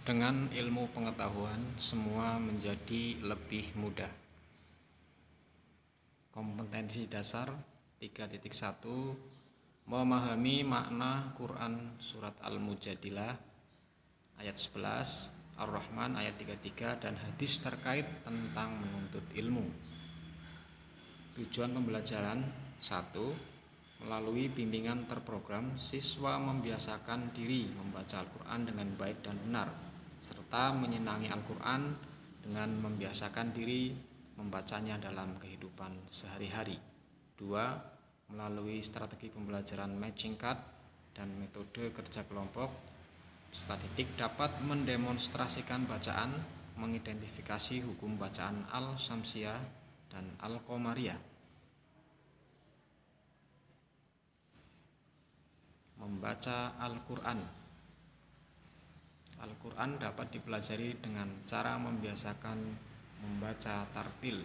Dengan ilmu pengetahuan, semua menjadi lebih mudah. Kompetensi dasar 3.1 memahami makna Quran surat Al-Mujadilah ayat 11, Ar-Rahman ayat 33 dan hadis terkait tentang menuntut ilmu. Tujuan pembelajaran 1. Melalui bimbingan terprogram, siswa membiasakan diri membaca Al-Quran dengan baik dan benar, serta menyenangi Al-Quran dengan membiasakan diri membacanya dalam kehidupan sehari-hari. 2. Melalui strategi pembelajaran matching card dan metode kerja kelompok, peserta didik dapat mendemonstrasikan bacaan, mengidentifikasi hukum bacaan Al-Syamsiyah dan Al-Qamariyah. Membaca Al-Quran. Al-Quran dapat dipelajari dengan cara membiasakan membaca tartil,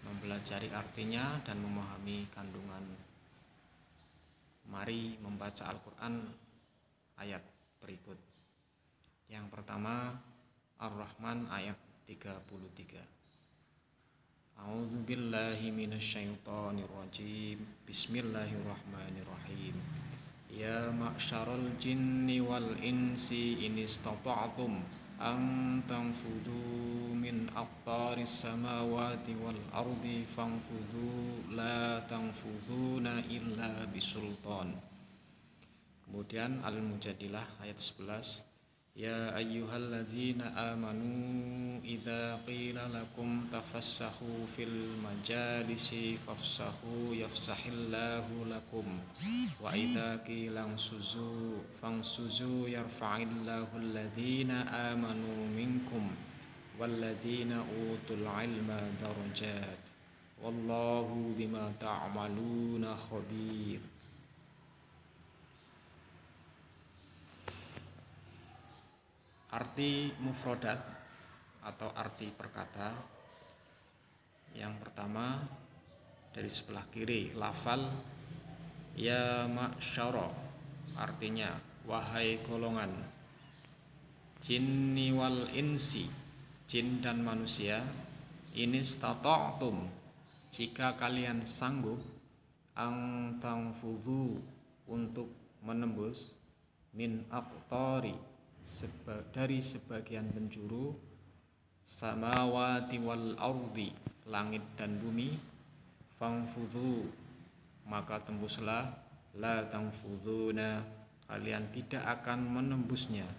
mempelajari artinya dan memahami kandungan. Mari membaca Al-Quran ayat berikut. Yang pertama, Ar-Rahman ayat 33. A'udzu billahi minasyaitonir rajim. Bismillahirrahmanirrahim. Ya ma'syaral jinni wal insi in istata'tum an tanfudhu min aqtaris samawati wal ardi fanfudhu la tanfudhuna illa bisultan. Kemudian Al-Mujadilah ayat 11. Ya ayyuhalladzina amanu idza qila lakum tafassahu fil majalisi fafsahu yafsahillahu lakum wa idza qila fangsuzu yarfa'illahu alladzina amanu minkum walladzina utul ilma darajat wallahu bima ta'maluna khabir. Arti mufradat atau arti perkata. Yang pertama dari sebelah kiri, lafal ya ma'syara, artinya wahai golongan jinni wal insi, jin dan manusia, inistata'tum, jika kalian sanggup, ang tanfudhu, untuk menembus, min aqtari, dari sebagian penjuru, samawati wal ardi, langit dan bumi, fangfudhu, maka tembuslah, la tanfudhuna, kalian tidak akan menembusnya,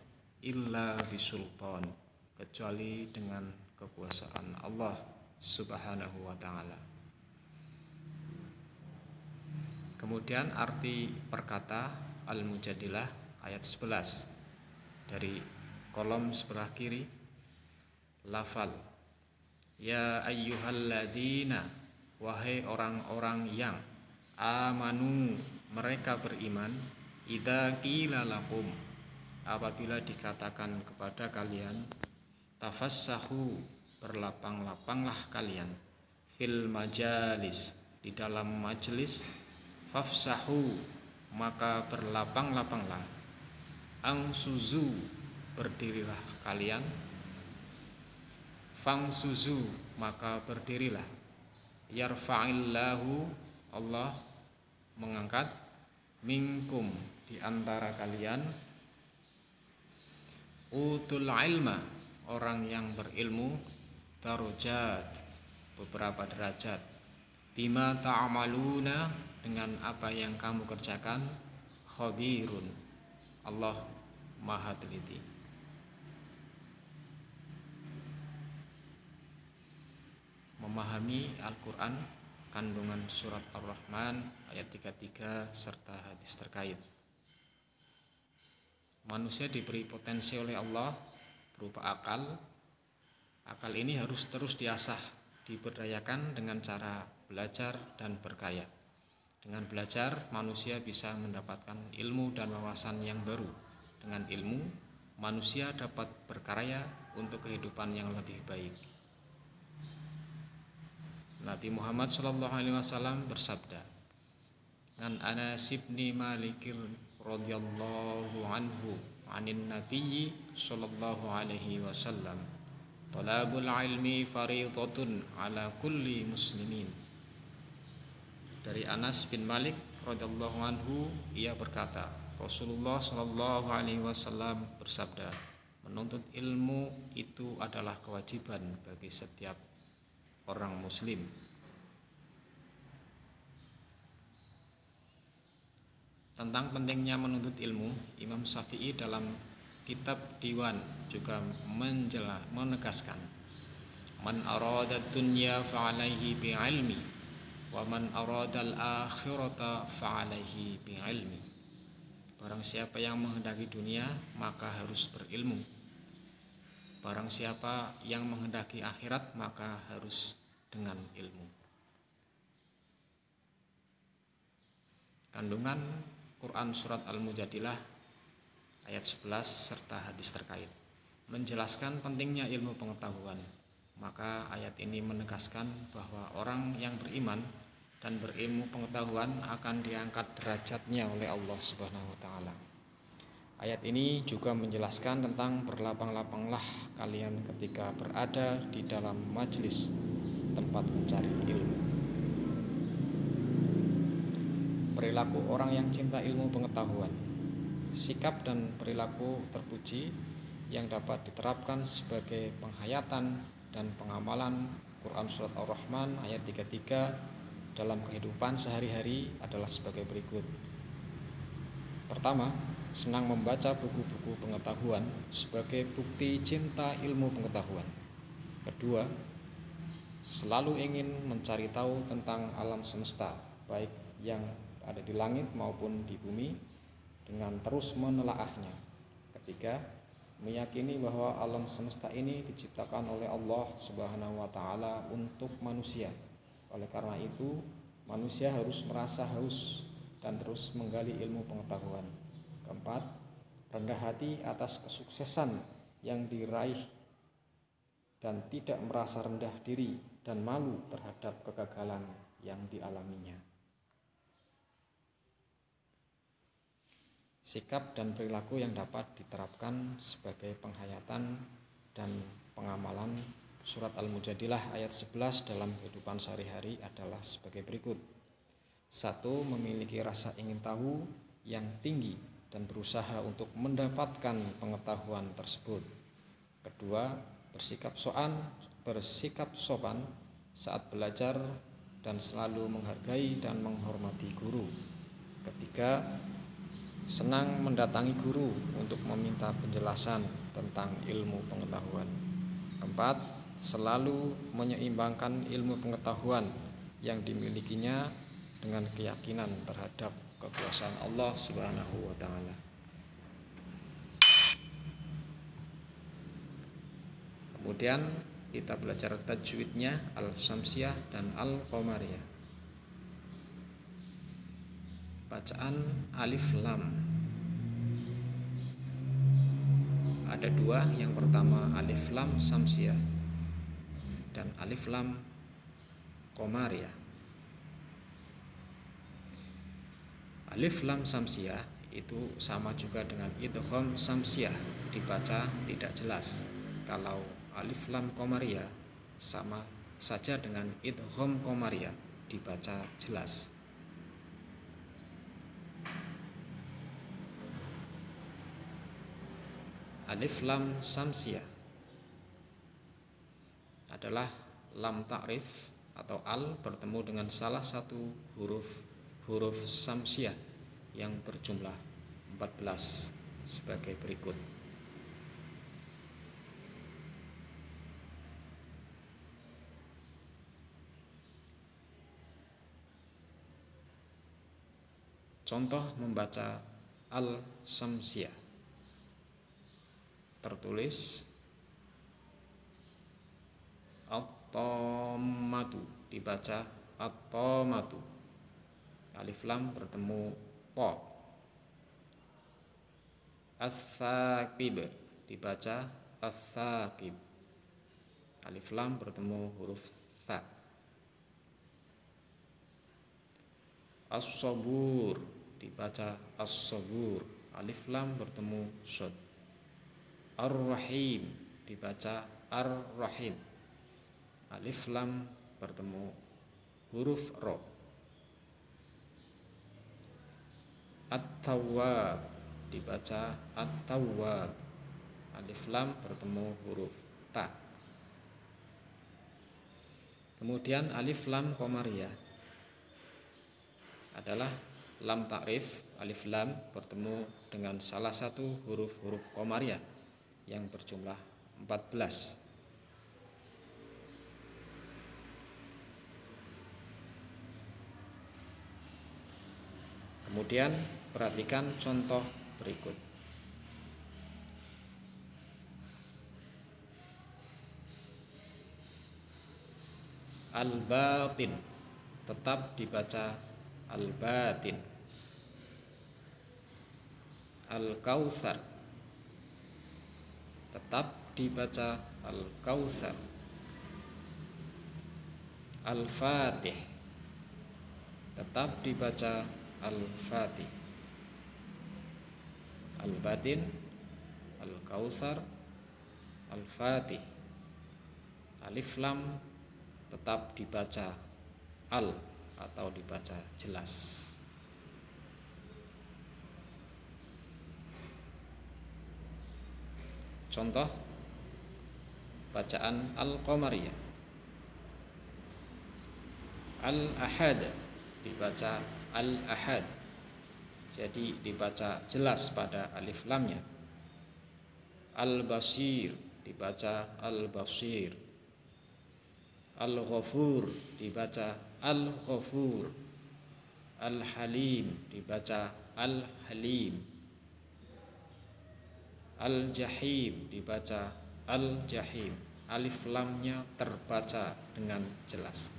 illa bisultan, kecuali dengan kekuasaan Allah subhanahu wa ta'ala. Kemudian arti perkata Al-Mujadilah ayat 11. Dari kolom sebelah kiri, lafal ya ayyuhalladzina, wahai orang-orang yang amanu, mereka beriman, idza qila lakum, apabila dikatakan kepada kalian, tafassahu, berlapang-lapanglah kalian, fil majalis, di dalam majelis, fafsahu, maka berlapang-lapanglah, angsuzu, berdirilah kalian, fangsuzu, maka berdirilah, yarfa'illahu, Allah mengangkat, minkum, di antara kalian, utul ilma, orang yang berilmu, darajat, beberapa derajat, bima ta'amaluna, dengan apa yang kamu kerjakan, khabirun, Allah maha teliti. Memahami Al-Quran, kandungan surat Ar-Rahman ayat 33 serta hadis terkait. Manusia diberi potensi oleh Allah berupa akal. Akal ini harus terus diasah, diberdayakan dengan cara belajar dan berkarya. Dengan belajar, manusia bisa mendapatkan ilmu dan wawasan yang baru. Dengan ilmu, manusia dapat berkarya untuk kehidupan yang lebih baik. Nabi Muhammad SAW bersabda, An Anas bin Malik radhiyallahu anhu anin nabiyyi sallallahu alaihi wasallam, talabul ilmi fariidatun ala kulli muslimin. Dari Anas bin Malik radhiyallahu anhu, ia berkata, Rasulullah sallallahu alaihi wasallam bersabda, menuntut ilmu itu adalah kewajiban bagi setiap orang muslim. Tentang pentingnya menuntut ilmu, Imam Syafi'i dalam kitab Diwan juga menegaskan, man arada dunya fa'alaihi bi'ilmi wa man arada al-akhirata fa'alaihi bi'ilmi. Barang siapa yang menghendaki dunia, maka harus berilmu. Barang siapa yang menghendaki akhirat, maka harus dengan ilmu. Kandungan Quran Surat Al-Mujadilah ayat 11 serta hadis terkait menjelaskan pentingnya ilmu pengetahuan. Maka ayat ini menegaskan bahwa orang yang beriman dan berilmu pengetahuan akan diangkat derajatnya oleh Allah Subhanahu wa taala. Ayat ini juga menjelaskan tentang berlapang-lapanglah kalian ketika berada di dalam majelis tempat mencari ilmu. Perilaku orang yang cinta ilmu pengetahuan. Sikap dan perilaku terpuji yang dapat diterapkan sebagai penghayatan dan pengamalan Quran Surat Ar-Rahman ayat 33 dalam kehidupan sehari-hari adalah sebagai berikut. Pertama, senang membaca buku-buku pengetahuan sebagai bukti cinta ilmu pengetahuan. Kedua, selalu ingin mencari tahu tentang alam semesta, baik yang ada di langit maupun di bumi, dengan terus menelaahnya. Ketiga, meyakini bahwa alam semesta ini diciptakan oleh Allah Subhanahu wa taala untuk manusia. Oleh karena itu, manusia harus merasa haus dan terus menggali ilmu pengetahuan. Keempat, rendah hati atas kesuksesan yang diraih dan tidak merasa rendah diri dan malu terhadap kegagalan yang dialaminya. Sikap dan perilaku yang dapat diterapkan sebagai penghayatan dan pengamalan Surat Al-Mujadilah ayat 11 dalam kehidupan sehari-hari adalah sebagai berikut. 1. Memiliki rasa ingin tahu yang tinggi dan berusaha untuk mendapatkan pengetahuan tersebut. Kedua, bersikap sopan saat belajar dan selalu menghargai dan menghormati guru. Ketiga, senang mendatangi guru untuk meminta penjelasan tentang ilmu pengetahuan. Keempat, selalu menyeimbangkan ilmu pengetahuan yang dimilikinya dengan keyakinan terhadap kekuasaan Allah Subhanahu wa taala. Kemudian kita belajar tajwidnya Al-Syamsiyah dan Al-Qamariyah. Bacaan alif lam ada dua, yang pertama alif lam samsiyah dan alif lam qamariyah. Alif lam samsiyah itu sama juga dengan idgham samsiyah, dibaca tidak jelas. Kalau alif lam qamariyah sama saja dengan idgham qamariyah, dibaca jelas. Alif lam samsiyah adalah lam ta'rif atau al bertemu dengan salah satu huruf samsiyah yang berjumlah 14 sebagai berikut. Contoh membaca al-samsiyah. Tertulis at-tammatu, dibaca at-tammatu. Alif lam bertemu po. Ats-tsaqib, dibaca ats-tsaqib. Alif lam bertemu huruf tsa. As-sabur, dibaca as-sabur. alif lam bertemu shad. Ar-Rahim dibaca Ar-Rahim, alif lam bertemu huruf ro. At-Tawwab dibaca At-Tawwab, alif lam bertemu huruf ta. Kemudian alif lam qamariyah adalah lam takrif, alif lam bertemu dengan salah satu huruf-huruf qamariyah yang berjumlah 14. Kemudian perhatikan contoh berikut. Al-Batin tetap dibaca Al-Batin. Al-Kautsar tetap dibaca Al-Kautsar. Al-Fatih tetap dibaca Al-Fatih. Al-Batin, Al-Kautsar, Al-Fatih. Alif lam tetap dibaca al atau dibaca jelas. Contoh bacaan Al-Qamariyah. Al-Ahad dibaca Al-Ahad, jadi dibaca jelas pada alif lamnya. Al-Basir dibaca Al-Basir. Al-Ghafur dibaca Al-Ghafur. Al-Halim dibaca Al-Halim. Al-Jahim dibaca Al-Jahim. Alif lamnya terbaca dengan jelas,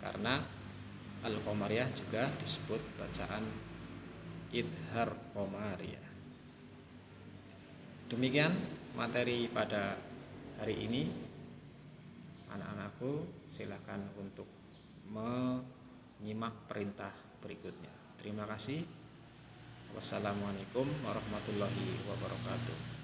karena Al-Qamariyah juga disebut bacaan idhar qamariyah. Demikian materi pada hari ini. Anak-anakku, silakan untuk menyimak perintah berikutnya. Terima kasih. Wassalamualaikum warahmatullahi wabarakatuh.